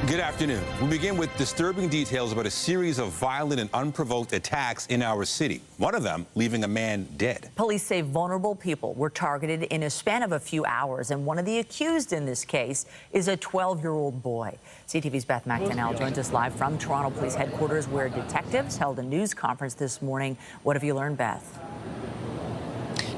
Good afternoon. We begin with disturbing details about a series of violent and unprovoked attacks in our city. One of them leaving a man dead. Police say vulnerable people were targeted in a span of a few hours, and one of the accused in this case is a 12-year-old boy. CTV's Beth Macdonell joins us live from Toronto Police Headquarters, where detectives held a news conference this morning. What have you learned, Beth?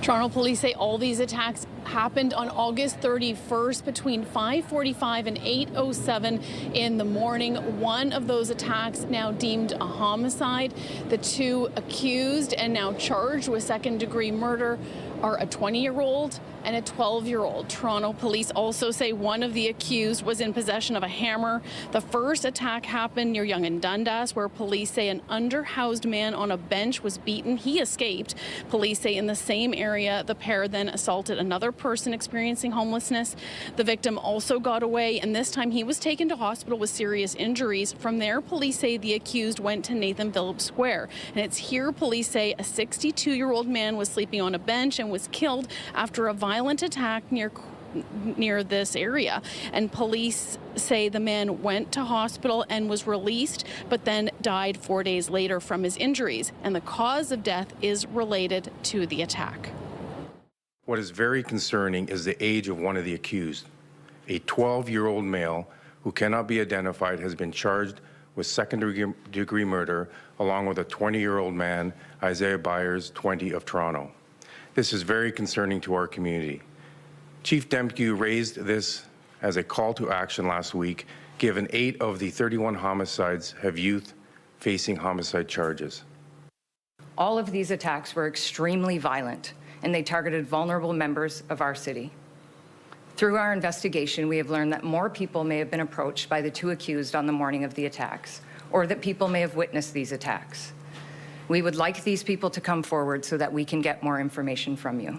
Toronto police say all these attacks happened on August 31st between 5:45 and 8:07 in the morning. One of those attacks now deemed a homicide. The two accused and now charged with second-degree murder are a 20-year-old and a 12-year-old. Toronto police also say one of the accused was in possession of a hammer. The first attack happened near Yonge and Dundas, where police say an underhoused man on a bench was beaten. He escaped. Police say in the same area, the pair then assaulted another person experiencing homelessness. The victim also got away, and this time he was taken to hospital with serious injuries. From there, police say the accused went to Nathan Phillips Square. And it's here police say a 62-year-old man was sleeping on a bench and was killed after a violent attack near this area. And police say the man went to hospital and was released, but then died 4 days later from his injuries. And the cause of death is related to the attack. What is very concerning is the age of one of the accused. A 12-year-old male who cannot be identified has been charged with second-degree murder, along with a 20-year-old man, Isaiah Byers, 20, of Toronto. This is very concerning to our community. Chief Demke raised this as a call to action last week, given 8 of the 31 homicides have youth facing homicide charges. All of these attacks were extremely violent, and they targeted vulnerable members of our city. Through our investigation, we have learned that more people may have been approached by the two accused on the morning of the attacks, or that people may have witnessed these attacks. We would like these people to come forward so that we can get more information from you.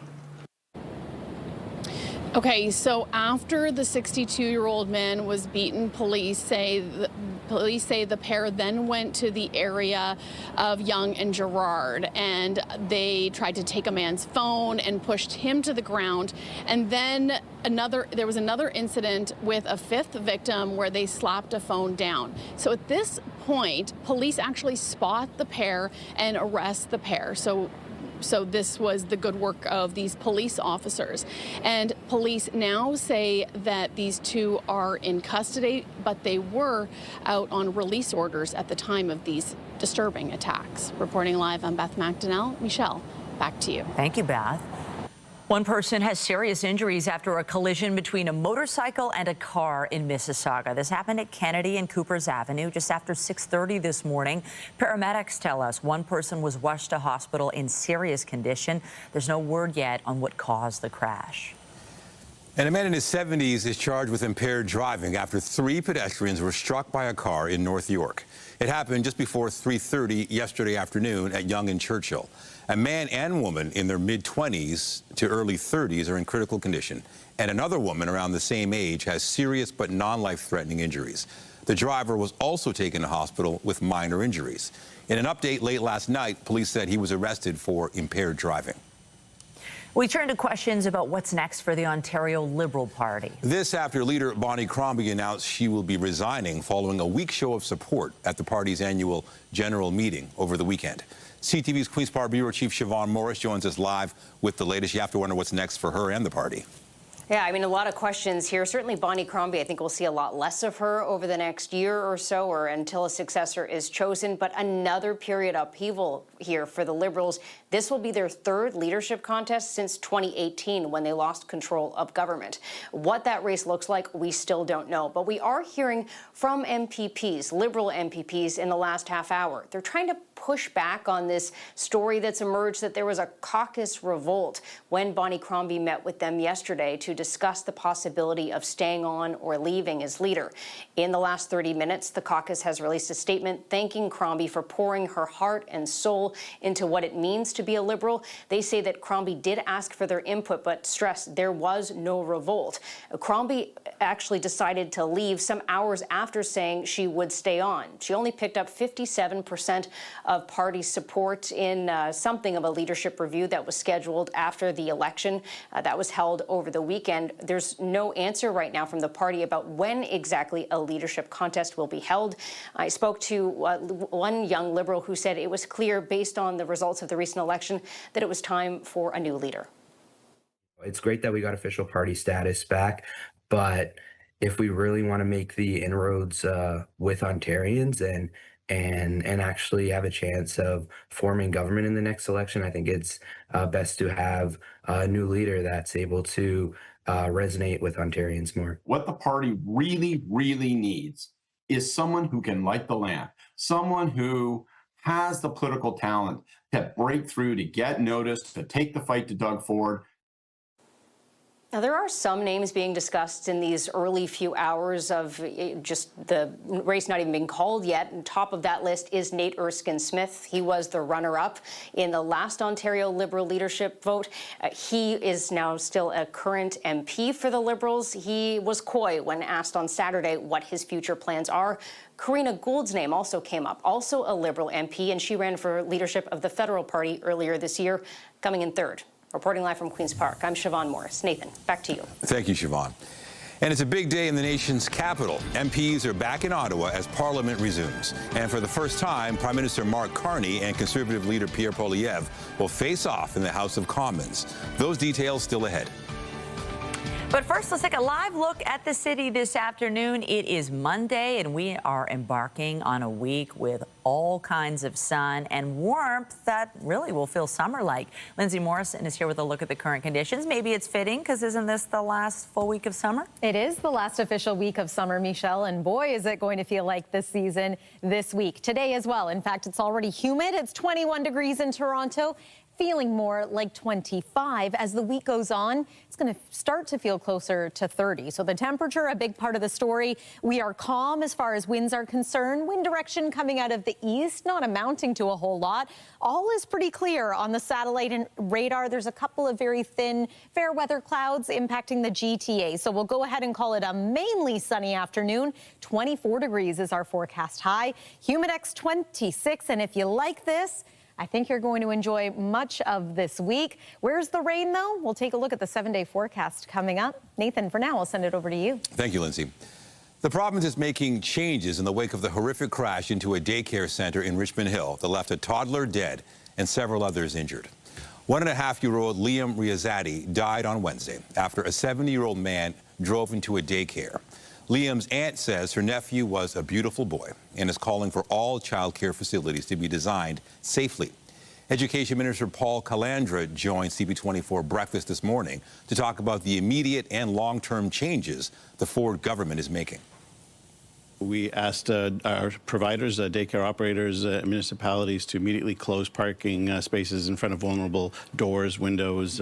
Okay, so after the 62-year-old man was beaten, police say the pair then went to the area of Yonge and Gerrard, and they tried to take a man's phone and pushed him to the ground. And then there was another incident with a 5th victim where they slapped a phone down. So at this point, police actually spot the pair and arrest the pair. So this was the good work of these police officers. And police now say that these two are in custody, but they were out on release orders at the time of these disturbing attacks. Reporting live, I'm Beth Macdonell. Michelle, back to you. Thank you, Beth. One person has serious injuries after a collision between a motorcycle and a car in Mississauga. This happened at Kennedy and Coopers Avenue just after 6:30 this morning. Paramedics tell us one person was rushed to hospital in serious condition. There's no word yet on what caused the crash. And a man in his 70s is charged with impaired driving after 3 pedestrians were struck by a car in North York. It happened just before 3:30 yesterday afternoon at Yonge and Churchill. A man and woman in their mid-20s to early 30s are in critical condition, and another woman around the same age has serious but non-life-threatening injuries. The driver was also taken to hospital with minor injuries. In an update late last night, police said he was arrested for impaired driving. We turn to questions about what's next for the Ontario Liberal Party. This after leader Bonnie Crombie announced she will be resigning following a weak show of support at the party's annual general meeting over the weekend. CTV's Queen's Park Bureau Chief Siobhan Morris joins us live with the latest. You have to wonder what's next for her and the party. Yeah, I mean, a lot of questions here. Certainly Bonnie Crombie, I think we'll see a lot less of her over the next year or so, or until a successor is chosen. But another period upheaval here for the Liberals. This will be their 3rd leadership contest since 2018, when they lost control of government. What that race looks like, we still don't know. But we are hearing from MPPs, Liberal MPPs, in the last half hour. They're trying to push back on this story that's emerged that there was a caucus revolt when Bonnie Crombie met with them yesterday to discuss the possibility of staying on or leaving as leader. In the last 30 minutes, the caucus has released a statement thanking Crombie for pouring her heart and soul into what it means to be a Liberal. They say that Crombie did ask for their input, but stressed there was no revolt. Crombie actually decided to leave some hours after saying she would stay on. She only picked up 57% of party support in something of a leadership review that was scheduled after the election that was held over the weekend. weekend. There's no answer right now from the party about when exactly a leadership contest will be held. I spoke to one young Liberal who said it was clear, based on the results of the recent election, that it was time for a new leader. It's great that we got official party status back, but if we really want to make the inroads with Ontarians and actually have a chance of forming government in the next election, I think it's best to have a new leader that's able to resonate with Ontarians more. What the party really, really needs is someone who can light the lamp, someone who has the political talent to break through, to get noticed, to take the fight to Doug Ford. Now, there are some names being discussed in these early few hours of just the race not even being called yet. And top of that list is Nate Erskine-Smith. He was the runner-up in the last Ontario Liberal leadership vote. He is now still a current MP for the Liberals. He was coy when asked on Saturday what his future plans are. Karina Gould's name also came up, also a Liberal MP, and she ran for leadership of the Federal Party earlier this year, coming in third. Reporting live from Queen's Park, I'm Siobhan Morris. Nathan, back to you. Thank you, Siobhan. And it's a big day in the nation's capital. MPs are back in Ottawa as Parliament resumes. And for the first time, Prime Minister Mark Carney and Conservative leader Pierre Poilievre will face off in the House of Commons. Those details still ahead. But first, let's take a live look at the city this afternoon. It is Monday, and we are embarking on a week with all kinds of sun and warmth that really will feel summer-like. Lindsay Morrison is here with a look at the current conditions. Maybe it's fitting, because isn't this the last full week of summer? It is the last official week of summer, Michelle, and boy, is it going to feel like this season this week. Today as well. In fact, it's already humid. It's 21 degrees in Toronto. Feeling more like 25. As the week goes on, it's going to start to feel closer to 30. So the temperature, a big part of the story. We are calm as far as winds are concerned. Wind direction coming out of the east, not amounting to a whole lot. All is pretty clear on the satellite and radar. There's a couple of very thin fair weather clouds impacting the GTA. So we'll go ahead and call it a mainly sunny afternoon. 24 degrees is our forecast high. Humidex 26. And if you like this, I think you're going to enjoy much of this week. Where's the rain, though? We'll take a look at the 7-day forecast coming up. Nathan, for now, I'll send it over to you. Thank you, Lindsay. The province is making changes in the wake of the horrific crash into a daycare center in Richmond Hill that left a toddler dead and several others injured. 1.5-year-old Liam Riazati died on Wednesday after a 70-year-old man drove into a daycare. Liam's aunt says her nephew was a beautiful boy and is calling for all child care facilities to be designed safely. Education Minister Paul Calandra joined CP24 Breakfast this morning to talk about the immediate and long-term changes the Ford government is making. We asked our providers, daycare operators, municipalities to immediately close parking spaces in front of vulnerable doors, windows,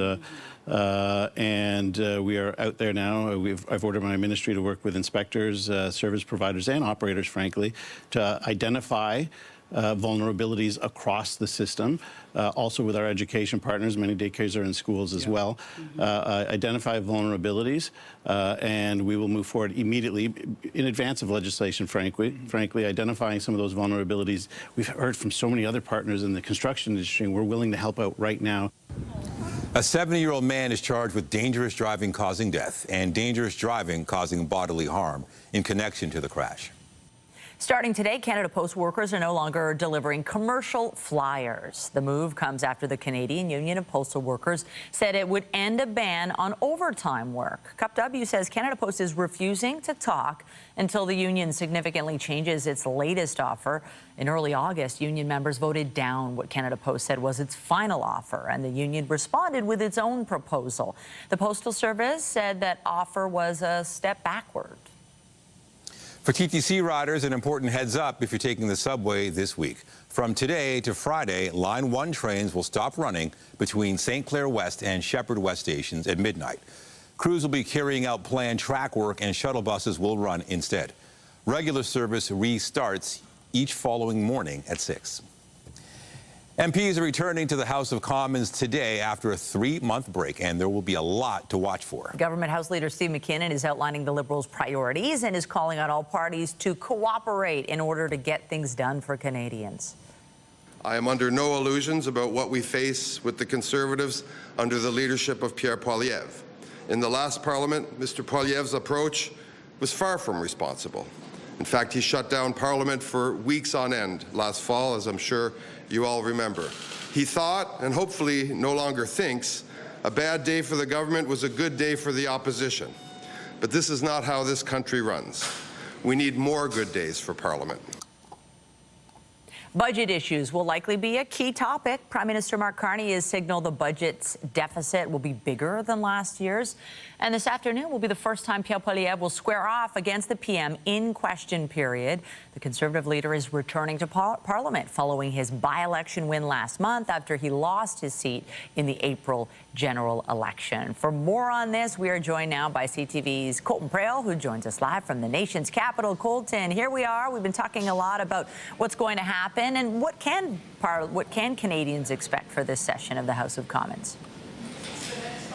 and we are out there now. I've ordered my ministry to work with inspectors, service providers, and operators, frankly, to identify vulnerabilities across the system. Also with our education partners, many daycares are in schools as well. Identify vulnerabilities, and we will move forward immediately in advance of legislation, frankly, identifying some of those vulnerabilities. We've heard from so many other partners in the construction industry, and we're willing to help out right now. A 70-year-old man is charged with dangerous driving causing death and dangerous driving causing bodily harm in connection to the crash. Starting today, Canada Post workers are no longer delivering commercial flyers. The move comes after the Canadian Union of Postal Workers said it would end a ban on overtime work. CUPW says Canada Post is refusing to talk until the union significantly changes its latest offer. In early August, union members voted down what Canada Post said was its final offer, and the union responded with its own proposal. The Postal Service said that offer was a step backward. For TTC riders, an important heads up if you're taking the subway this week. From today to Friday, Line 1 trains will stop running between St. Clair West and Shepherd West stations at midnight. Crews will be carrying out planned track work and shuttle buses will run instead. Regular service restarts each following morning at 6. MPs are returning to the House of Commons today after a 3-month break, and there will be a lot to watch for. Government House Leader Steve McKinnon is outlining the Liberals' priorities and is calling on all parties to cooperate in order to get things done for Canadians. I am under no illusions about what we face with the Conservatives under the leadership of Pierre Poilievre. In the last Parliament, Mr. Poilievre's approach was far from responsible. In fact, he shut down Parliament for weeks on end last fall, as I'm sure you all remember. He thought, and hopefully no longer thinks, a bad day for the government was a good day for the opposition. But this is not how this country runs. We need more good days for Parliament. Budget issues will likely be a key topic. Prime Minister Mark Carney has signaled the budget's deficit will be bigger than last year's. And this afternoon will be the first time Pierre Poilievre will square off against the PM in question period. The Conservative leader is returning to Parliament following his by-election win last month after he lost his seat in the April general election. For more on this, we are joined now by CTV's Colton Prale, who joins us live from the nation's capital. Colton, here we are. We've been talking a lot about what's going to happen. And what can Canadians expect for this session of the House of Commons?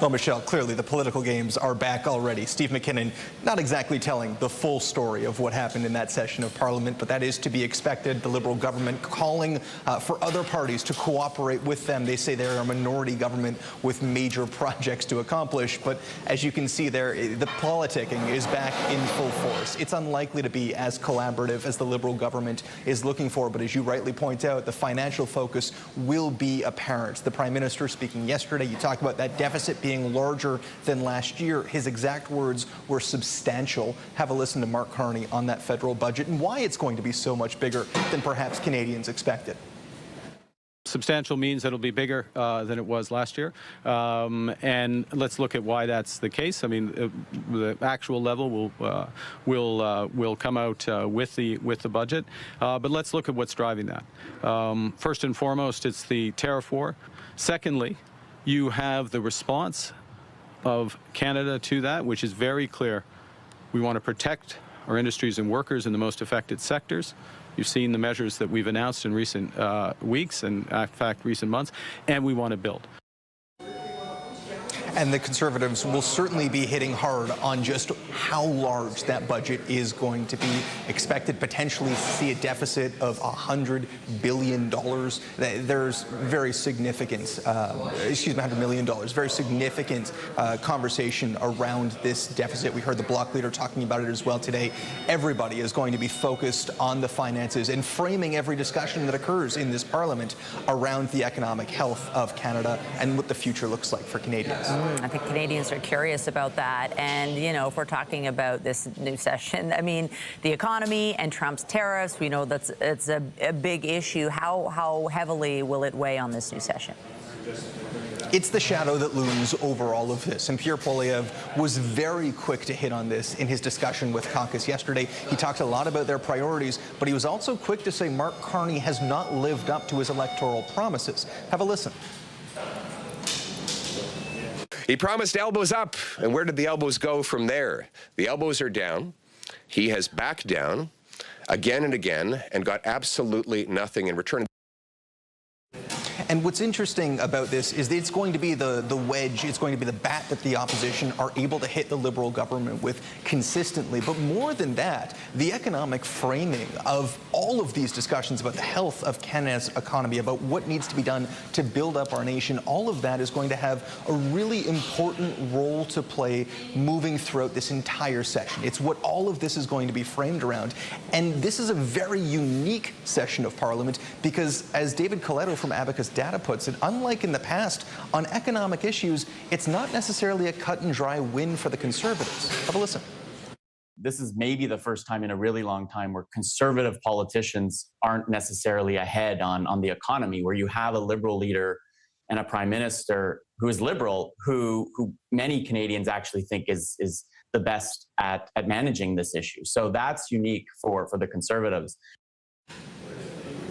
Well, Michelle, clearly the political games are back already. Steve McKinnon not exactly telling the full story of what happened in that session of Parliament, but that is to be expected. The Liberal government calling for other parties to cooperate with them. They say they're a minority government with major projects to accomplish. But as you can see there, the politicking is back in full force. It's unlikely to be as collaborative as the Liberal government is looking for. But as you rightly point out, the financial focus will be apparent. The Prime Minister speaking yesterday, you talked about that deficit being larger than last year. His exact words were substantial. Have a listen to Mark Carney on that federal budget and why it's going to be so much bigger than perhaps Canadians expected. Substantial means that it'll be bigger than it was last year, and let's look at why that's the case. I mean, the actual level will come out with the budget, but let's look at what's driving that. First and foremost, it's the tariff war. Secondly, you have the response of Canada to that, which is very clear. We want to protect our industries and workers in the most affected sectors. You've seen the measures that we've announced in recent weeks and, in fact, recent months, and we want to build. And the Conservatives will certainly be hitting hard on just how large that budget is going to be. Expected potentially to see a deficit of $100 billion. There's very significant, $100 million, very significant conversation around this deficit. We heard the Bloc leader talking about it as well today. Everybody is going to be focused on the finances and framing every discussion that occurs in this Parliament around the economic health of Canada and what the future looks like for Canadians. I think Canadians are curious about that. And, you know, if we're talking about this new session, I mean, the economy and Trump's tariffs, we know it's a big issue. How heavily will it weigh on this new session? It's the shadow that looms over all of this. And Pierre Poilievre was very quick to hit on this in his discussion with caucus yesterday. He talked a lot about their priorities, but he was also quick to say Mark Carney has not lived up to his electoral promises. Have a listen. He promised elbows up, and where did the elbows go from there? The elbows are down. He has backed down again and again and got absolutely nothing in return. And what's interesting about this is that it's going to be the wedge, it's going to be the bat that the opposition are able to hit the Liberal government with consistently. But more than that, the economic framing of all of these discussions about the health of Canada's economy, about what needs to be done to build up our nation, all of that is going to have a really important role to play moving throughout this entire session. It's what all of this is going to be framed around. And this is a very unique session of Parliament because, as David Coletto from Abacus Data puts it, unlike in the past, on economic issues, it's not necessarily a cut and dry win for the Conservatives. Have a listen. This is maybe the first time in a really long time where Conservative politicians aren't necessarily ahead on the economy, where you have a Liberal leader and a Prime Minister who is Liberal, who many Canadians actually think is the best at managing this issue. So that's unique for the Conservatives.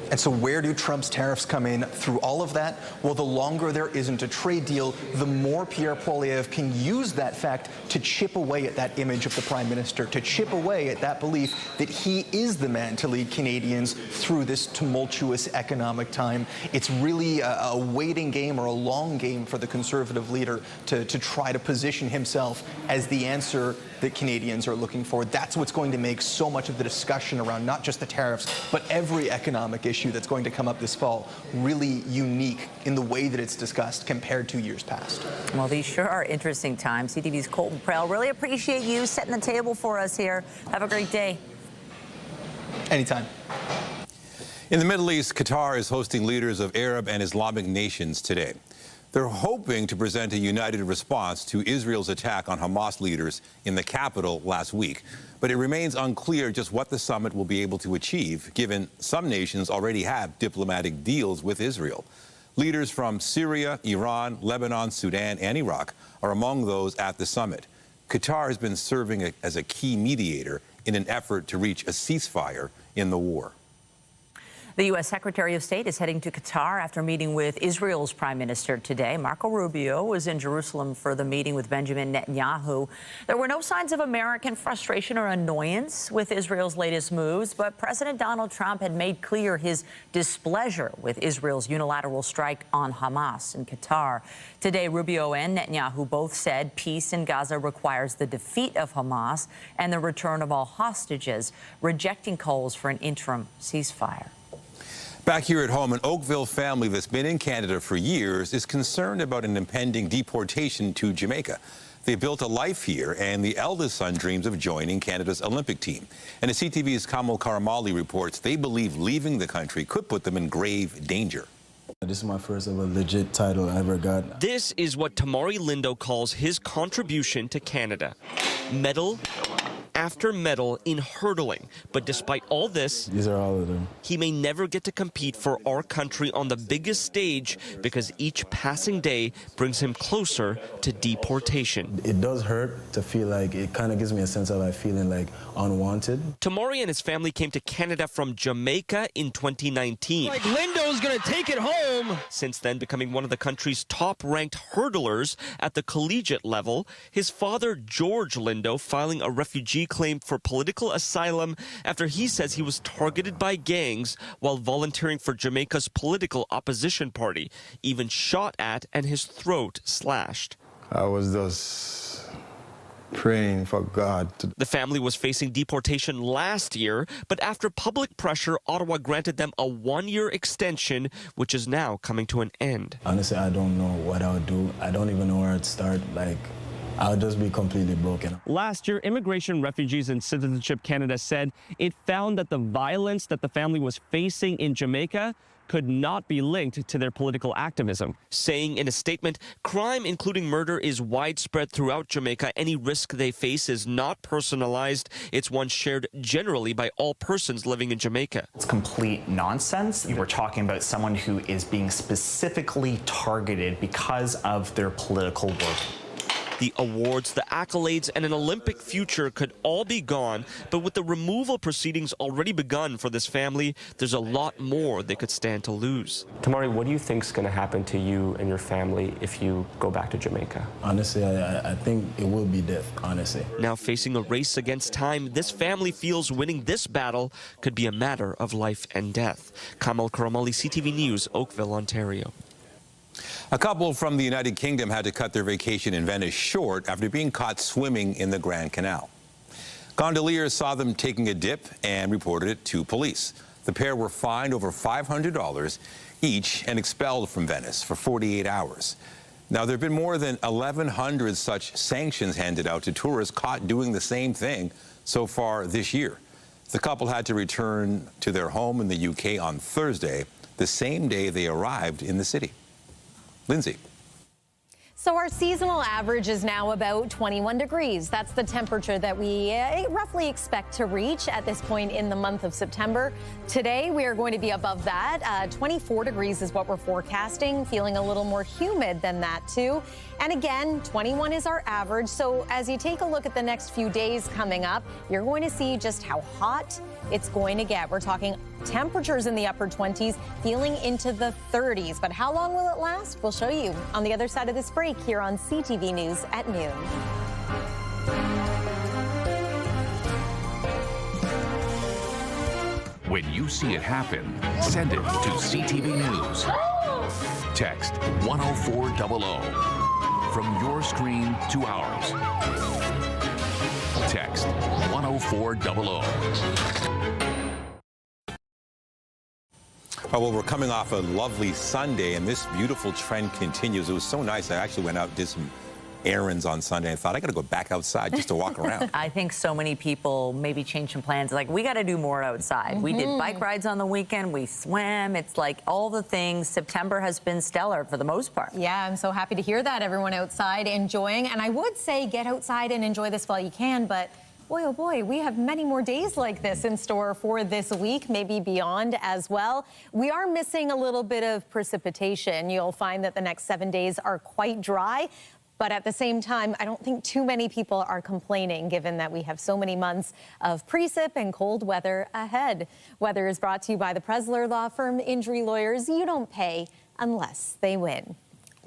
And so where do Trump's tariffs come in through all of that? Well, the longer there isn't a trade deal, the more Pierre Poilievre can use that fact to chip away at that image of the Prime Minister, to chip away at that belief that he is the man to lead Canadians through this tumultuous economic time. It's really a waiting game or a long game for the Conservative leader to try to position himself as the answer that Canadians are looking for. That's what's going to make so much of the discussion around not just the tariffs, but every economic issue issue that's going to come up this fall really unique in the way that it's discussed compared to years past. Well, these sure are interesting times. CTV's Colton Prell, really appreciate you setting the table for us here. Have a great day. Anytime. In the Middle East, Qatar is hosting leaders of Arab and Islamic nations today. They're hoping to present a united response to Israel's attack on Hamas leaders in the capital last week. But it remains unclear just what the summit will be able to achieve, given some nations already have diplomatic deals with Israel. Leaders from Syria, Iran, Lebanon, Sudan, and Iraq are among those at the summit. Qatar has been serving as a key mediator in an effort to reach a ceasefire in the war. The U.S. Secretary of State is heading to Qatar after meeting with Israel's Prime Minister today. Marco Rubio was in Jerusalem for the meeting with Benjamin Netanyahu. There were no signs of American frustration or annoyance with Israel's latest moves, but President Donald Trump had made clear his displeasure with Israel's unilateral strike on Hamas in Qatar. Today, Rubio and Netanyahu both said peace in Gaza requires the defeat of Hamas and the return of all hostages, rejecting calls for an interim ceasefire. Back here at home, an Oakville family that's been in Canada for years is concerned about an impending deportation to Jamaica. They built a life here, and the eldest son dreams of joining Canada's Olympic team. And as CTV's Kamal Karamali reports, they believe leaving the country could put them in grave danger. This is my first ever legit title I ever got. This is what Tamari Lindo calls his contribution to Canada. Medal after medal in hurdling. But despite all this, these are all of them. He may never get to compete for our country on the biggest stage because each passing day brings him closer to deportation. It does hurt to feel like, it kind of gives me a sense of like feeling like unwanted. Tamari and his family came to Canada from Jamaica in 2019. Like Lindo's gonna take it home. Since then, becoming one of the country's top-ranked hurdlers at the collegiate level. His father, George Lindo, filing a refugee claim for political asylum after he says he was targeted by gangs while volunteering for Jamaica's political opposition party, even shot at and his throat slashed. I was just praying for God. The family was facing deportation last year, but after public pressure, Ottawa granted them a one-year extension, which is now coming to an end. Honestly, I don't know what I would do. I don't even know where to start. I'll just be completely broken. Last year, Immigration, Refugees and Citizenship Canada said it found that the violence that the family was facing in Jamaica could not be linked to their political activism. Saying in a statement, crime, including murder, is widespread throughout Jamaica. Any risk they face is not personalized. It's one shared generally by all persons living in Jamaica. It's complete nonsense. We're talking about someone who is being specifically targeted because of their political work. The awards, the accolades, and an Olympic future could all be gone, but with the removal proceedings already begun for this family, there's a lot more they could stand to lose. Tamari, what do you think is going to happen to you and your family if you go back to Jamaica? Honestly, I think it will be death, honestly. Now facing a race against time, this family feels winning this battle could be a matter of life and death. Kamal Karamali, CTV News, Oakville, Ontario. A couple from the United Kingdom had to cut their vacation in Venice short after being caught swimming in the Grand Canal. Gondoliers saw them taking a dip and reported it to police. The pair were fined over $500 each and expelled from Venice for 48 hours. Now, there have been more than 1,100 such sanctions handed out to tourists caught doing the same thing so far this year. The couple had to return to their home in the UK on Thursday, the same day they arrived in the city. Lindsay. So our seasonal average is now about 21 degrees. That's the temperature that we roughly expect to reach at this point in the month of September. Today, we are going to be above that. 24 degrees is what we're forecasting, feeling a little more humid than that, too. And again, 21 is our average. So as you take a look at the next few days coming up, you're going to see just how hot it's going to get. We're talking temperatures in the upper 20s, feeling into the 30s. But how long will it last? We'll show you on the other side of this break here on CTV News at noon. When you see it happen, send it to CTV News. Text 10400 from your screen to ours. Text 10400. Oh, well, we're coming off a lovely Sunday, and this beautiful trend continues. It was so nice. I actually went out and did some errands on Sunday and thought I got to go back outside just to walk around. I think so many people maybe change some plans. Like, we got to do more outside. We did bike rides on the weekend. We swam. It's like all the things. September has been stellar for the most part. Yeah, I'm so happy to hear that. Everyone outside enjoying. And I would say get outside and enjoy this while you can, but boy, oh boy, we have many more days like this in store for this week, maybe beyond as well. We are missing a little bit of precipitation. You'll find that the next 7 days are quite dry. But at the same time, I don't think too many people are complaining, given that we have so many months of precip and cold weather ahead. Weather is brought to you by the Presler Law Firm. Injury lawyers, you don't pay unless they win.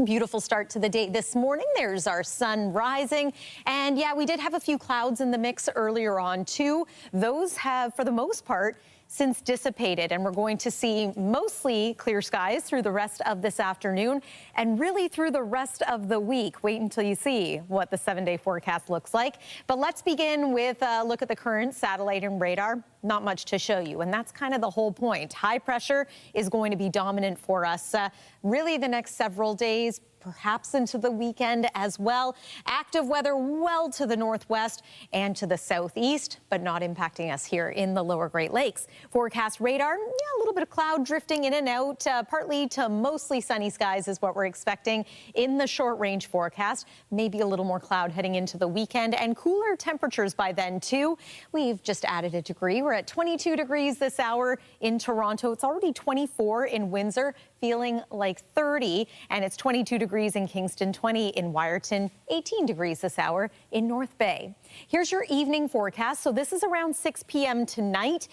Beautiful start to the day this morning. There's our sun rising. And yeah, we did have a few clouds in the mix earlier on too. Those have, for the most part, since dissipated, and we're going to see mostly clear skies through the rest of this afternoon and really through the rest of the week. Wait until you see what the 7-day forecast looks like. But let's begin with a look at the current satellite and radar. Not much to show you, and that's kind of the whole point. High pressure is going to be dominant for us really the next several days, perhaps into the weekend as well. Active weather well to the northwest and to the southeast, but not impacting us here in the lower Great Lakes. Forecast radar, yeah, a little bit of cloud drifting in and out. Partly to mostly sunny skies is what we're expecting in the short range forecast. Maybe a little more cloud heading into the weekend and cooler temperatures by then too. We've just added a degree. We're at 22 degrees this hour in Toronto. It's already 24 in Windsor, feeling like 30, and it's 22 degrees in Kingston, 20 in Wyerton, 18 degrees this hour in North Bay. Here's your evening forecast. So this is around 6 p.m. tonight.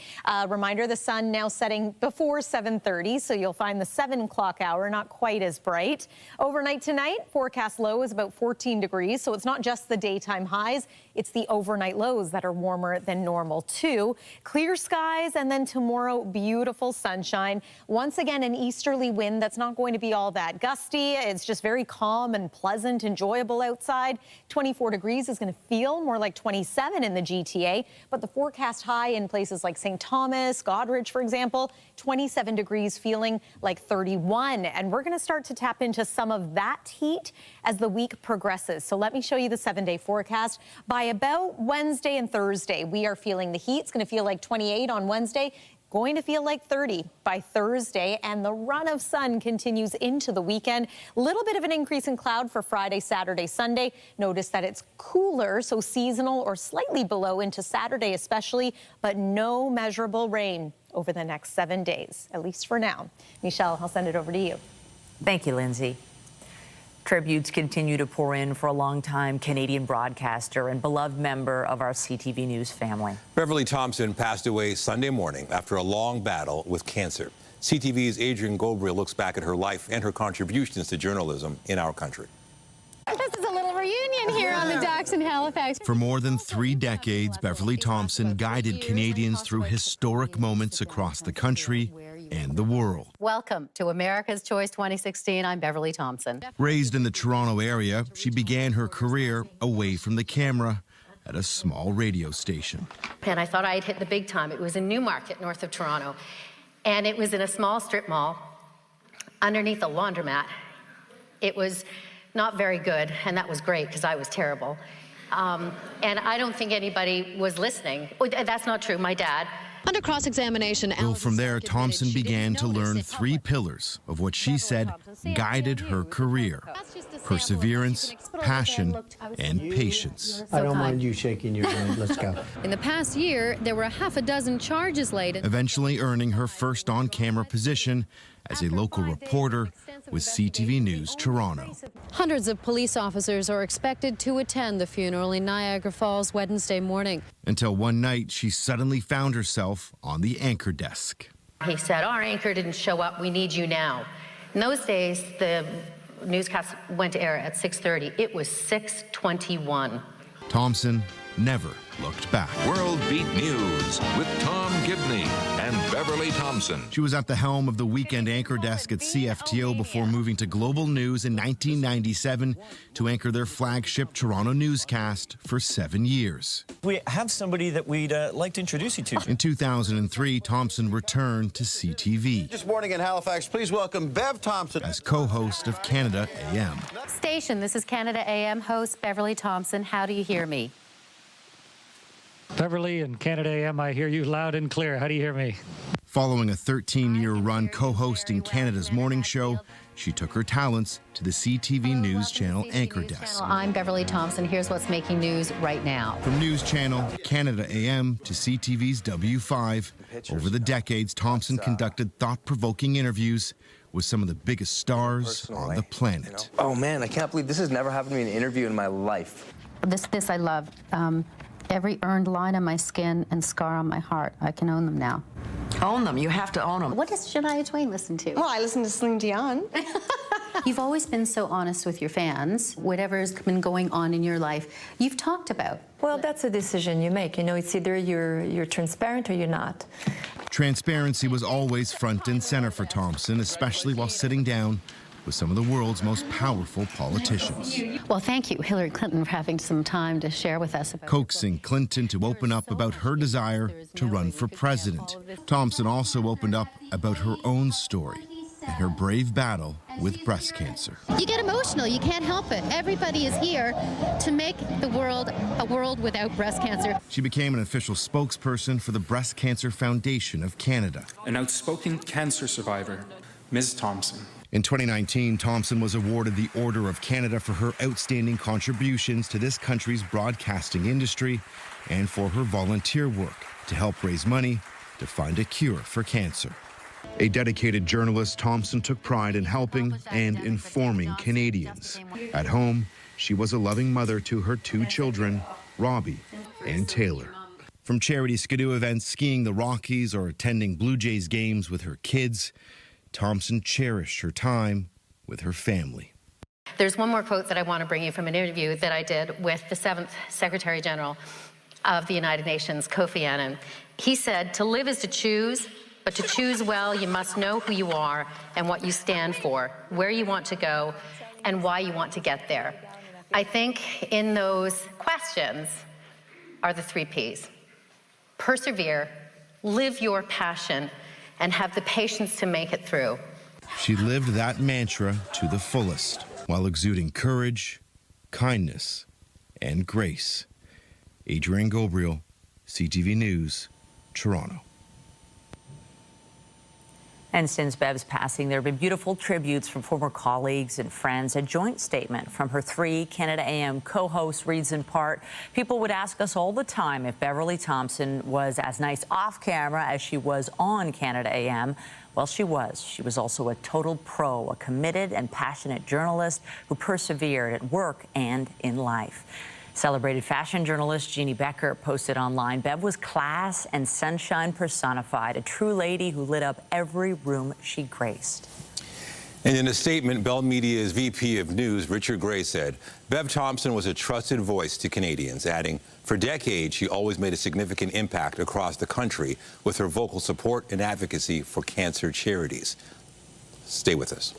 Reminder, the sun now setting before 7:30, so you'll find the 7 o'clock hour not quite as bright. Overnight tonight, forecast low is about 14 degrees, so it's not just the daytime highs, it's the overnight lows that are warmer than normal too. Clear skies, and then tomorrow, beautiful sunshine. Once again, an easterly wind that's not going to be all that gusty. It's just very calm and pleasant, enjoyable outside. 24 degrees is going to feel more like 27 in the GTA, but the forecast high in places like St. Thomas, Goderich, for example, 27 degrees feeling like 31. And we're going to start to tap into some of that heat as the week progresses. So let me show you the 7-day forecast. By about Wednesday and Thursday, we are feeling the heat. It's going to feel like 28 on Wednesday. Going to feel like 30 by Thursday, and the run of sun continues into the weekend. A little bit of an increase in cloud for Friday, Saturday, Sunday. Notice that it's cooler, so seasonal or slightly below into Saturday especially, but no measurable rain over the next 7 days, at least for now. Michelle, I'll send it over to you. Thank you, Lindsay. Tributes continue to pour in for a longtime Canadian broadcaster and beloved member of our CTV News family. Beverly Thompson passed away Sunday morning after a long battle with cancer. CTV's Adrian Gobriel looks back at her life and her contributions to journalism in our country. This is a little reunion here on the docks in Halifax. For more than 3 decades, Beverly Thompson guided Canadians through historic moments across the country and the world. Welcome to America's Choice 2016. I'm Beverly Thompson. Raised in the Toronto area, she began her career away from the camera at a small radio station. And I thought I'd hit the big time. It was in Newmarket, north of Toronto. And it was in a small strip mall underneath a laundromat. It was not very good, and that was great because I was terrible. And I don't think anybody was listening. Oh, that's not true. My dad. Under cross-examination, from there, Thompson began to learn 3 pillars of what she said guided her career: perseverance, passion, and patience. I don't mind you shaking your head. Let's go. In the past year, there were half a dozen charges laid. Eventually earning her first on-camera position as a local reporter with CTV News Toronto. Hundreds of police officers are expected to attend the funeral in Niagara Falls Wednesday morning. Until one night, she suddenly found herself on the anchor desk. He said, "Our anchor didn't show up. We need you now." In those days, the newscast went to air at 6:30. It was 6:21. Thompson never looked back. World Beat News with Tom Gibney and Beverly Thompson. She was at the helm of the weekend anchor desk at CFTO before moving to Global News in 1997 to anchor their flagship Toronto newscast for 7 years. We have somebody that we'd like to introduce you to. In 2003, Thompson returned to CTV. This morning in Halifax, please welcome Bev Thompson as co-host of Canada AM. Station, this is Canada AM host Beverly Thompson. How do you hear me? Beverly and Canada AM, I hear you loud and clear. How do you hear me? Following a 13-year run co-hosting Canada's morning show, she took her talents to the CTV News Channel anchor desk. I'm Beverly Thompson. Here's what's making news right now. From News Channel, Canada AM to CTV's W5, over the decades, Thompson conducted thought-provoking interviews with some of the biggest stars on the planet. Oh man, I can't believe this has never happened to me in an interview in my life. This I love. Every earned line on my skin and scar on my heart. I can own them now. Own them. You have to own them. What does Shania Twain listen to? Well, I listen to Celine Dion. You've always been so honest with your fans. Whatever's been going on in your life, you've talked about. Well, that's a decision you make. You know, it's either you're transparent or you're not. Transparency was always front and center for Thompson, especially while sitting down with some of the world's most powerful politicians. Well, thank you, Hillary Clinton, for having some time to share with us about coaxing Clinton to open up about her desire to run for president. Thompson also opened up about her own story and her brave battle with breast cancer. You get emotional. You can't help it. Everybody is here to make the world a world without breast cancer. She became an official spokesperson for the Breast Cancer Foundation of Canada. An outspoken cancer survivor, Ms. Thompson. In 2019, Thompson was awarded the Order of Canada for her outstanding contributions to this country's broadcasting industry and for her volunteer work to help raise money to find a cure for cancer. A dedicated journalist, Thompson took pride in helping and informing Canadians. At home, she was a loving mother to her 2 children, Robbie and Taylor. From charity skidoo events, skiing the Rockies, or attending Blue Jays games with her kids, Thompson cherished her time with her family. There's one more quote that I want to bring you from an interview that I did with the 7th Secretary General of the United Nations, Kofi Annan. He said, "To live is to choose, but to choose well, you must know who you are and what you stand for, where you want to go, and why you want to get there." I think in those questions are the 3 Ps. Persevere, live your passion, and have the patience to make it through. She lived that mantra to the fullest while exuding courage, kindness, and grace. Adrian Gabriel, CTV News, Toronto. And since Bev's passing, there have been beautiful tributes from former colleagues and friends. A joint statement from her 3 Canada AM co-hosts reads in part, "People would ask us all the time if Beverly Thompson was as nice off camera as she was on Canada AM. Well, she was. She was also a total pro, a committed and passionate journalist who persevered at work and in life." Celebrated fashion journalist Jeannie Becker posted online, "Bev was class and sunshine personified, a true lady who lit up every room she graced." And in a statement, Bell Media's VP of News, Richard Gray, said, "Bev Thompson was a trusted voice to Canadians," adding, "For decades, she always made a significant impact across the country with her vocal support and advocacy for cancer charities." Stay with us.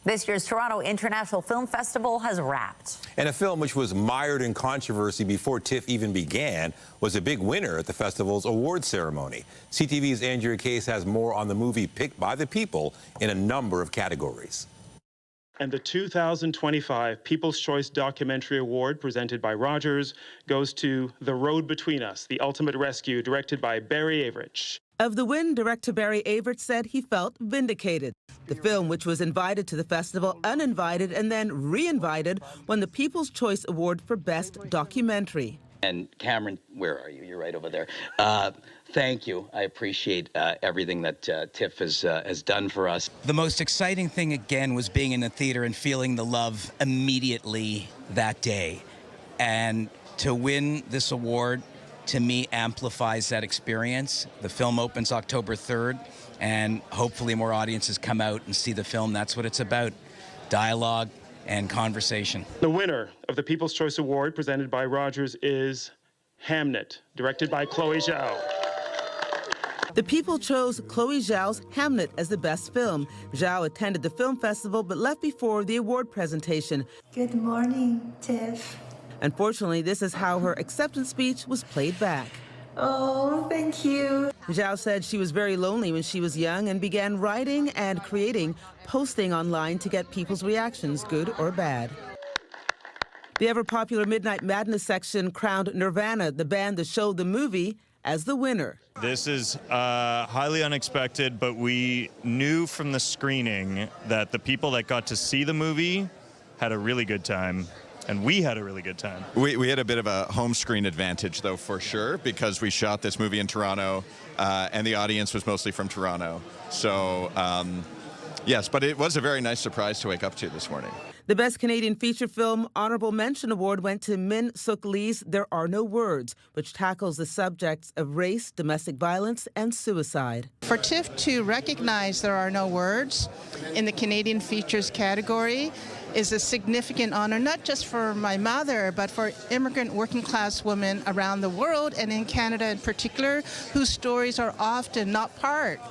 This year's Toronto International Film Festival has wrapped. And a film which was mired in controversy before TIFF even began was a big winner at the festival's awards ceremony. CTV's Andrea Case has more on the movie picked by the people in a number of categories. And the 2025 People's Choice Documentary Award, presented by Rogers, goes to The Road Between Us, The Ultimate Rescue, directed by Barry Average. Of the win, director Barry Average said he felt vindicated. The film, which was invited to the festival uninvited and then re-invited, won the People's Choice Award for Best Documentary. And Cameron, where are you? You're right over there. Thank you. I appreciate everything that TIFF has done for us. The most exciting thing, again, was being in the theater and feeling the love immediately that day. And to win this award to me, amplifies that experience. The film opens October 3rd, and hopefully more audiences come out and see the film. That's what it's about, dialogue and conversation. The winner of the People's Choice Award presented by Rogers is Hamnet, directed by Chloe Zhao. The people chose Chloe Zhao's Hamnet as the best film. Zhao attended the film festival but left before the award presentation. Good morning, TIFF. Unfortunately, this is how her acceptance speech was played back. Oh, thank you. Zhao said she was very lonely when she was young and began writing and creating, posting online to get people's reactions, good or bad. The ever-popular Midnight Madness section crowned Nirvana, the band that showed the movie, as the winner. This is highly unexpected, but we knew from the screening that the people that got to see the movie had a really good time. And we had a really good time. We had a bit of a home screen advantage, though, for sure, because we shot this movie in Toronto, and the audience was mostly from Toronto. So, yes, but it was a very nice surprise to wake up to this morning. The Best Canadian Feature Film Honorable Mention Award went to Min Suk Lee's There Are No Words, which tackles the subjects of race, domestic violence, and suicide. For TIFF to recognize There Are No Words in the Canadian Features category is a significant honor, not just for my mother, but for immigrant working-class women around the world, and in Canada in particular, whose stories are often not part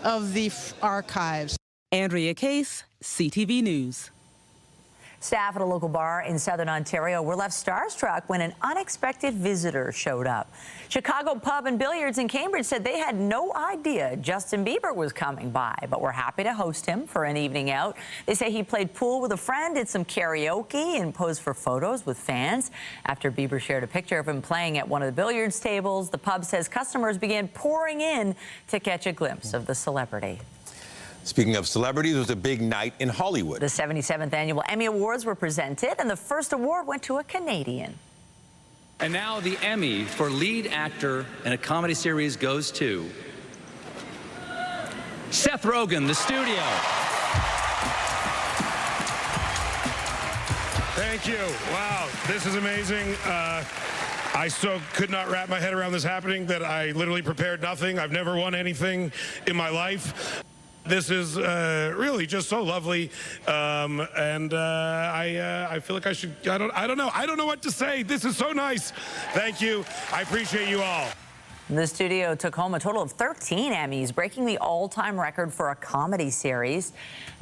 of the archives. Andrea Case, CTV News. Staff at a local bar in southern Ontario were left starstruck when an unexpected visitor showed up. Chicago Pub and Billiards in Cambridge said they had no idea Justin Bieber was coming by, but were happy to host him for an evening out. They say he played pool with a friend, did some karaoke, and posed for photos with fans. After Bieber shared a picture of him playing at one of the billiards tables, the pub says customers began pouring in to catch a glimpse of the celebrity. Speaking of celebrities, it was a big night in Hollywood. The 77th annual Emmy Awards were presented, and the first award went to a Canadian. And now the Emmy for lead actor in a comedy series goes to Seth Rogen, The Studio. Thank you. Wow, this is amazing. I so could not wrap my head around this happening that I literally prepared nothing. I've never won anything in my life. This is really just so lovely, and I feel like I should. I don't know what to say. This is so nice. Thank you. I appreciate you all. The studio took home a total of 13 Emmys, breaking the all-time record for a comedy series.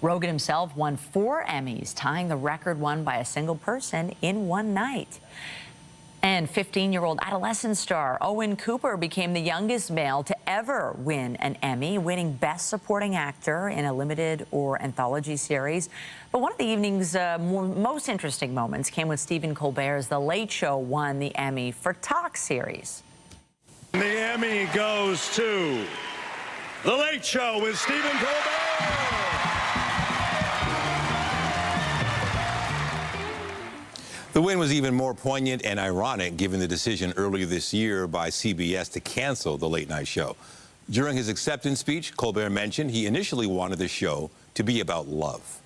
Rogen himself won 4 Emmys, tying the record won by a single person in one night. And 15-year-old adolescent star Owen Cooper became the youngest male to ever win an Emmy, winning Best Supporting Actor in a limited or anthology series. But one of the evening's most interesting moments came when Stephen Colbert's The Late Show won the Emmy for Talk series. The Emmy goes to The Late Show with Stephen Colbert. The win was even more poignant and ironic given the decision earlier this year by CBS to cancel the late night show. During his acceptance speech, Colbert mentioned he initially wanted the show to be about love.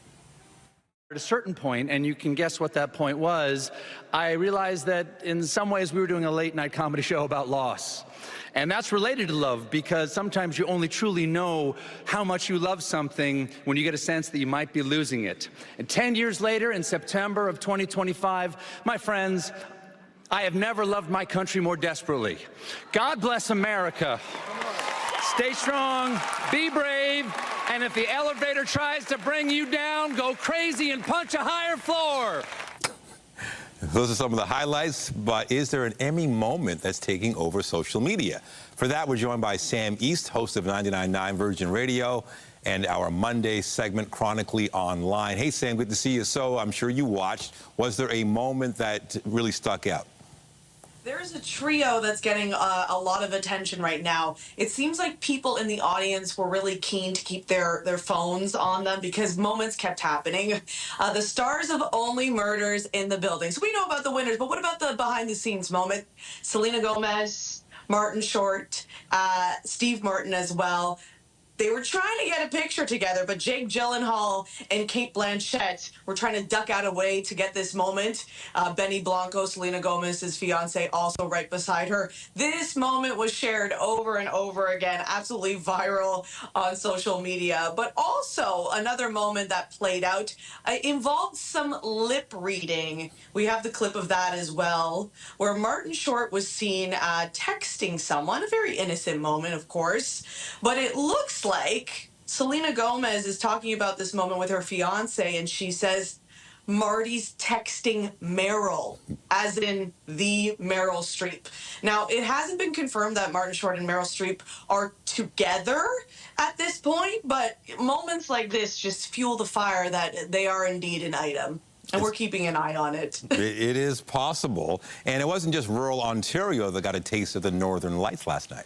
At a certain point, and you can guess what that point was, I realized that in some ways we were doing a late night comedy show about loss. And that's related to love, because sometimes you only truly know how much you love something when you get a sense that you might be losing it. And 10 years later, in September of 2025, my friends, I have never loved my country more desperately. God bless America. Stay strong, be brave, and if the elevator tries to bring you down, go crazy and punch a higher floor. Those are some of the highlights, but is there an Emmy moment that's taking over social media? For that, we're joined by Sam East, host of 99.9 Virgin Radio, and our Monday segment, Chronically Online. Hey, Sam, good to see you. So I'm sure you watched. Was there a moment that really stuck out? There's a trio that's getting a lot of attention right now. It seems like people in the audience were really keen to keep their phones on them because moments kept happening. The stars of Only Murders in the Building. So we know about the winners, but what about the behind-the-scenes moment? Selena Gomez, Martin Short, Steve Martin as well. They were trying to get a picture together, but Jake Gyllenhaal and Cate Blanchett were trying to duck out a way to get this moment. Benny Blanco, Selena Gomez's fiance, also right beside her. This moment was shared over and over again, absolutely viral on social media. But also another moment that played out involved some lip reading. We have the clip of that as well, where Martin Short was seen texting someone, a very innocent moment, of course, but it looks like Selena Gomez is talking about this moment with her fiance, and she says, Marty's texting Meryl, as in the Meryl Streep. Now, it hasn't been confirmed that Martin Short and Meryl Streep are together at this point, but moments like this just fuel the fire that they are indeed an item. And we're keeping an eye on it. It is possible. And it wasn't just rural Ontario that got a taste of the Northern Lights last night.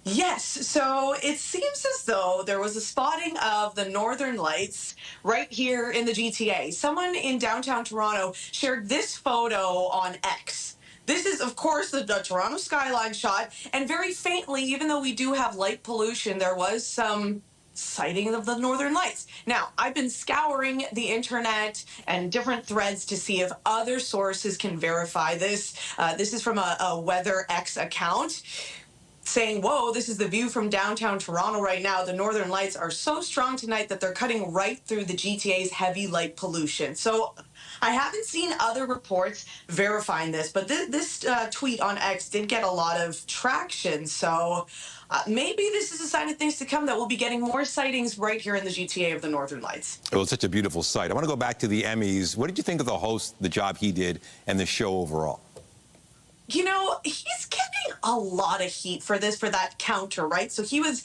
Yes, so it seems as though there was a spotting of the Northern Lights right here in the GTA. Someone in downtown Toronto shared this photo on X. This is, of course, the Toronto skyline shot, and very faintly, even though we do have light pollution, there was some sighting of the Northern Lights. Now, I've been scouring the internet and different threads to see if other sources can verify this. This is from a Weather X account, saying, whoa, this is the view from downtown Toronto right now. The Northern Lights are so strong tonight that they're cutting right through the GTA's heavy light pollution. So I haven't seen other reports verifying this, but this tweet on X did get a lot of traction. So maybe this is a sign of things to come, that we'll be getting more sightings right here in the GTA of the Northern Lights. It was such a beautiful sight. I want to go back to the Emmys. What did you think of the host, the job he did, and the show overall? You know, he's getting a lot of heat for this, for that counter, right? So he was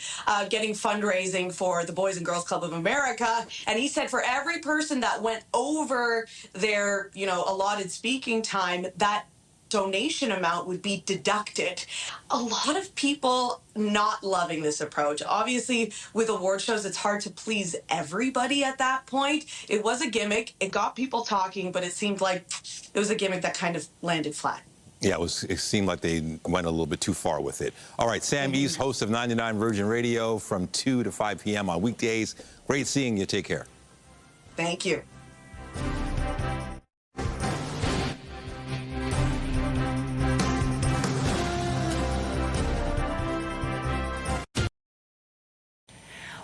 getting fundraising for the Boys and Girls Club of America, and he said for every person that went over their, allotted speaking time, that donation amount would be deducted. A lot of people not loving this approach. Obviously, with award shows, it's hard to please everybody at that point. It was a gimmick. It got people talking, but it seemed like it was a gimmick that kind of landed flat. Yeah, it seemed like they went a little bit too far with it. All right, Sam East, host of 99 Virgin Radio from 2 to 5 p.m. on weekdays. Great seeing you. Take care. Thank you.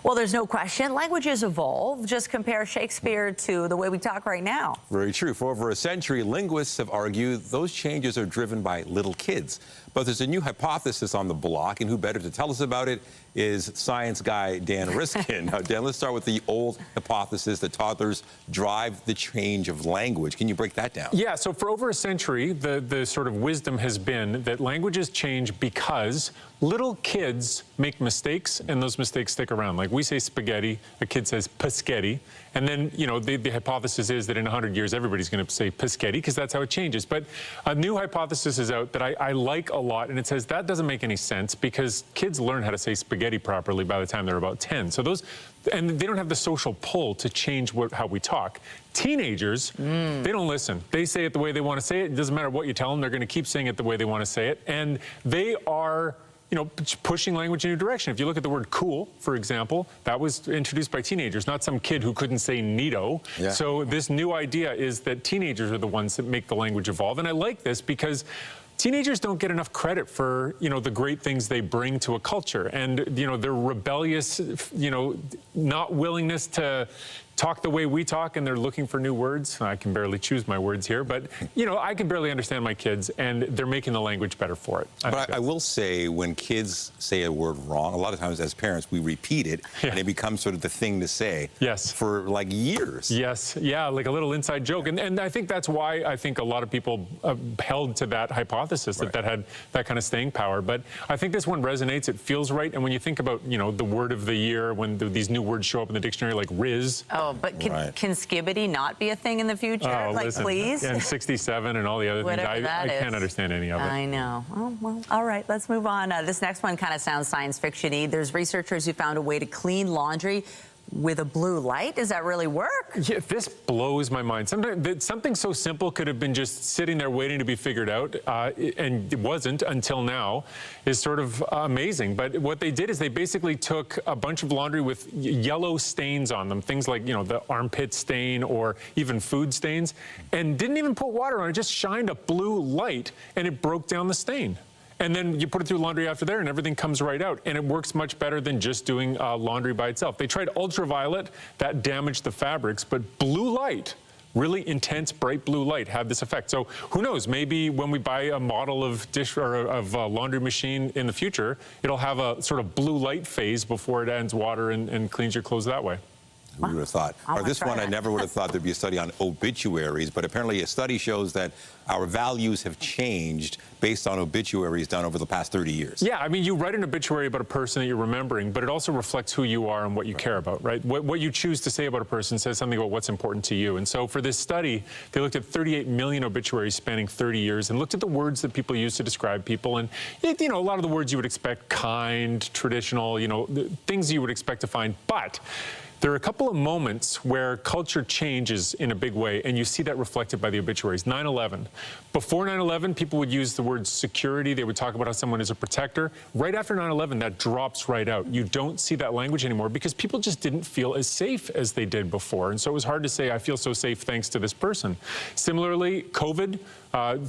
Well, there's no question. Languages evolve. Just compare Shakespeare to the way we talk right now. Very true. For over a century, linguists have argued those changes are driven by little kids. But there's a new hypothesis on the block, and who better to tell us about it is science guy Dan Riskin. Now, Dan, let's start with the old hypothesis that toddlers drive the change of language. Can you break that down? Yeah, so for over a century, the sort of wisdom has been that languages change because little kids make mistakes, and those mistakes stick around. Like we say spaghetti, a kid says paschetti, and then, the hypothesis is that in 100 years, everybody's going to say paschetti because that's how it changes. But a new hypothesis is out that I like a lot, and it says that doesn't make any sense because kids learn how to say spaghetti properly by the time they're about 10. So and they don't have the social pull to change how we talk. Teenagers, they don't listen. They say it the way they want to say it. It doesn't matter what you tell them. They're going to keep saying it the way they want to say it. And they are pushing language in a new direction. If you look at the word cool, for example, that was introduced by teenagers, not some kid who couldn't say neato. Yeah. So this new idea is that teenagers are the ones that make the language evolve. And I like this because teenagers don't get enough credit for, the great things they bring to a culture. And, their rebellious, not willingness to talk the way we talk, and they're looking for new words. I can barely choose my words here, but, I can barely understand my kids, and they're making the language better for it. But I will say, when kids say a word wrong, a lot of times as parents, we repeat it, and it becomes sort of the thing to say. Yes. For like years. Yes, yeah, like a little inside joke. And I think that's why I think a lot of people held to that hypothesis, right, that had that kind of staying power. But I think this one resonates. It feels right. And when you think about, the word of the year, when these new words show up in the dictionary, like Riz. Oh, but can skibbity not be a thing in the future? Oh, like, listen, please? And 67 and all the other Whatever things. I can't understand any of it. I know. Oh, well, all right, let's move on. This next one kind of sounds science fiction-y. There's researchers who found a way to clean laundry with a blue light? Does that really work? Yeah, this blows my mind. Sometimes something so simple could have been just sitting there waiting to be figured out, and it wasn't until now, is sort of amazing. But what they did is they basically took a bunch of laundry with yellow stains on them, things like, you know, the armpit stain or even food stains, and didn't even put water on it, just shined a blue light, and it broke down the stain. And then you put it through laundry after there and everything comes right out. And it works much better than just doing laundry by itself. They tried ultraviolet, that damaged the fabrics, but blue light, really intense, bright blue light had this effect. So who knows, maybe when we buy a model of laundry machine in the future, it'll have a sort of blue light phase before it adds water and cleans your clothes that way. We would have thought. Or this one, I never would have thought there'd be a study on obituaries, but apparently a study shows that our values have changed based on obituaries done over the past 30 years. Yeah, I mean, you write an obituary about a person that you're remembering, but it also reflects who you are and what you care about, right? What you choose to say about a person says something about what's important to you. And so for this study, they looked at 38 million obituaries spanning 30 years and looked at the words that people use to describe people. And, you know, a lot of the words you would expect, kind, traditional, you know, things you would expect to find. But there are a couple of moments where culture changes in a big way, and you see that reflected by the obituaries. 9/11. Before 9/11, people would use the word security. They would talk about how someone is a protector. Right after 9/11, that drops right out. You don't see that language anymore because people just didn't feel as safe as they did before. And so it was hard to say, I feel so safe thanks to this person. Similarly, COVID,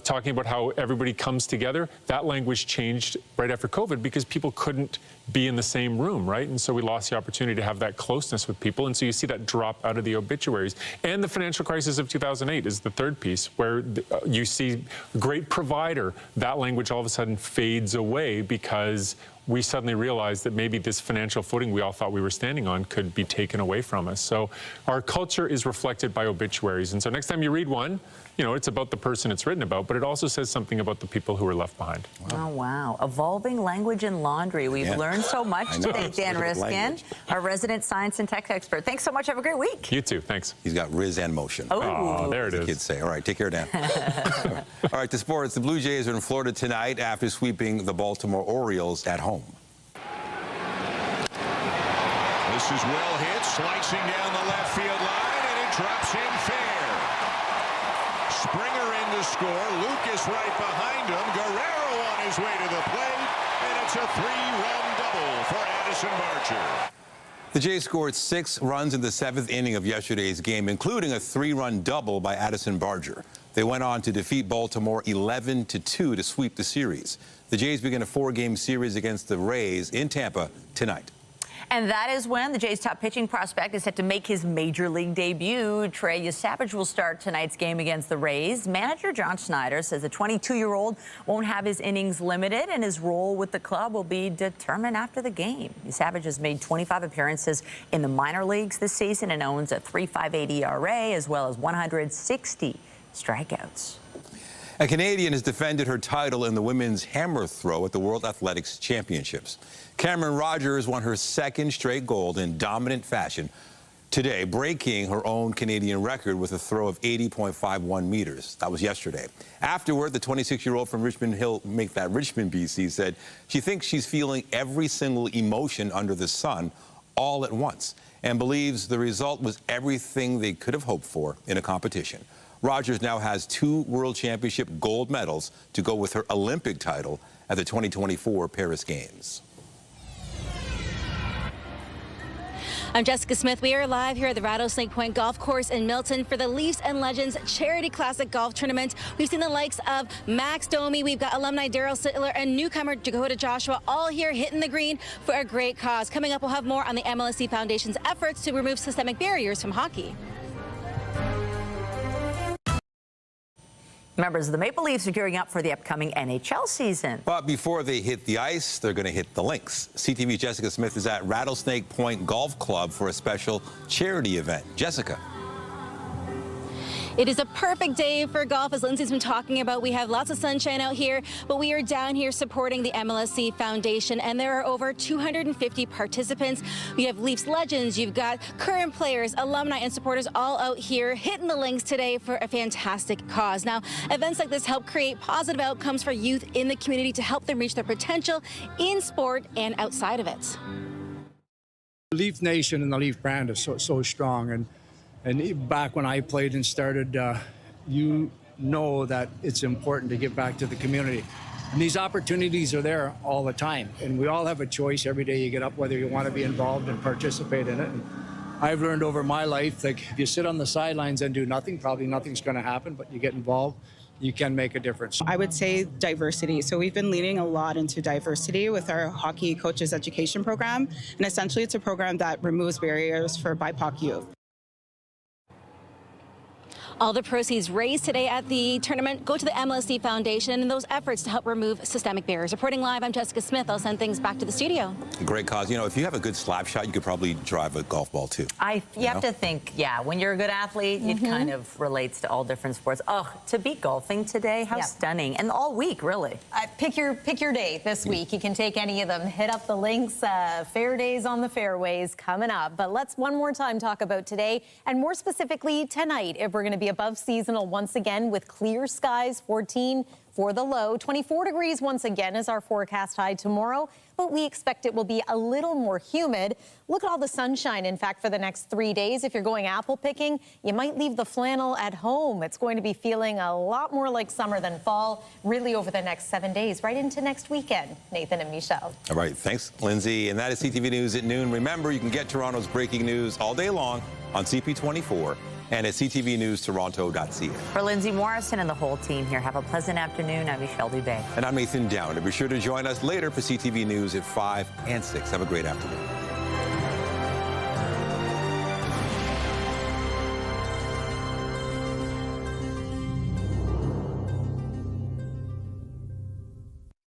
talking about how everybody comes together, that language changed right after COVID because people couldn't be in the same room, right? And so we lost the opportunity to have that closeness with people. And so you see that drop out of the obituaries. And the financial crisis of 2008 is the third piece, where you see great provider, that language all of a sudden fades away because we suddenly realized that maybe this financial footing we all thought we were standing on could be taken away from us. So our culture is reflected by obituaries. And so next time you read one, you know, it's about the person it's written about, but it also says something about the people who were left behind. Wow. Oh, wow. Evolving language and laundry. We've learned so much today. Dan Riskin, our resident science and tech expert. Thanks so much. Have a great week. You too. Thanks. He's got Riz and motion. Oh, there it is. The kids say. All right, take care, Dan. All right, to sports. The Blue Jays are in Florida tonight after sweeping the Baltimore Orioles at home. This is well hit, slicing down the left field line, and it drops in fair. Springer in to score. Lucas right behind him. Guerrero on his way to the plate, and it's a 3-run double for Addison Barger. The Jays scored 6 runs in the 7th inning of yesterday's game, including a 3-run double by Addison Barger. They went on to defeat Baltimore 11-2 to sweep the series. The Jays begin a 4-game series against the Rays in Tampa tonight. And that is when the Jays' top pitching prospect is set to make his major league debut. Trey Savage will start tonight's game against the Rays. Manager John Schneider says the 22-year-old won't have his innings limited, and his role with the club will be determined after the game. Savage has made 25 appearances in the minor leagues this season and owns a 3.58 ERA as well as 160 strikeouts. A Canadian has defended her title in the women's hammer throw at the World Athletics Championships. Cameron Rogers won her 2nd straight gold in dominant fashion today, breaking her own Canadian record with a throw of 80.51 meters. That was yesterday. Afterward, the 26-year-old from Richmond Hill, Richmond, BC, said she thinks she's feeling every single emotion under the sun all at once and believes the result was everything they could have hoped for in a competition. Rogers now has 2 World Championship gold medals to go with her Olympic title at the 2024 Paris Games. I'm Jessica Smith. We are live here at the Rattlesnake Point Golf Course in Milton for the Leafs and Legends Charity Classic Golf Tournament. We've seen the likes of Max Domi, we've got alumni Daryl Sittler, and newcomer Dakota Joshua all here hitting the green for a great cause. Coming up, we'll have more on the MLSE Foundation's efforts to remove systemic barriers from hockey. Members of the Maple Leafs are gearing up for the upcoming NHL season. But before they hit the ice, they're going to hit the links. CTV's Jessica Smith is at Rattlesnake Point Golf Club for a special charity event. Jessica. It is a perfect day for golf, as Lindsay's been talking about. We have lots of sunshine out here, but we are down here supporting the MLSE Foundation, and there are over 250 participants. We have Leafs legends, you've got current players, alumni, and supporters all out here hitting the links today for a fantastic cause. Now, events like this help create positive outcomes for youth in the community to help them reach their potential in sport and outside of it. Leaf Nation and the Leaf brand is so strong, and back when I played and started, you know that it's important to give back to the community. And these opportunities are there all the time, and we all have a choice every day you get up whether you want to be involved and participate in it. And I've learned over my life, like, if you sit on the sidelines and do nothing, probably nothing's going to happen, but you get involved, you can make a difference. I would say diversity. So we've been leaning a lot into diversity with our hockey coaches education program. And essentially it's a program that removes barriers for BIPOC youth. All the proceeds raised today at the tournament go to the MLSE Foundation and those efforts to help remove systemic barriers. Reporting live, I'm Jessica Smith. I'll send things back to the studio. Great cause. You know, if you have a good slap shot, you could probably drive a golf ball too. You have to think, yeah, when you're a good athlete, it kind of relates to all different sports. Oh, to be golfing today, how stunning. And all week, really. Pick your day this week. You can take any of them. Hit up the links. Fair days on the fairways coming up. But let's one more time talk about today, and more specifically tonight, if we're going to be above seasonal once again with clear skies, 14 for the low. 24 degrees once again is our forecast high tomorrow, but we expect it will be a little more humid. Look at all the sunshine, in fact, for the next 3 days. If you're going apple picking, you might leave the flannel at home. It's going to be feeling a lot more like summer than fall, really over the next 7 days, right into next weekend. Nathan and Michelle. All right, thanks, Lindsay. And that is CTV News at noon. Remember, you can get Toronto's breaking news all day long on CP24 and at ctvnewstoronto.ca. For Lindsay Morrison and the whole team here, have a pleasant afternoon. I'm Michelle Dubé. And I'm Nathan Downer. Be sure to join us later for CTV News at 5 and 6. Have a great afternoon.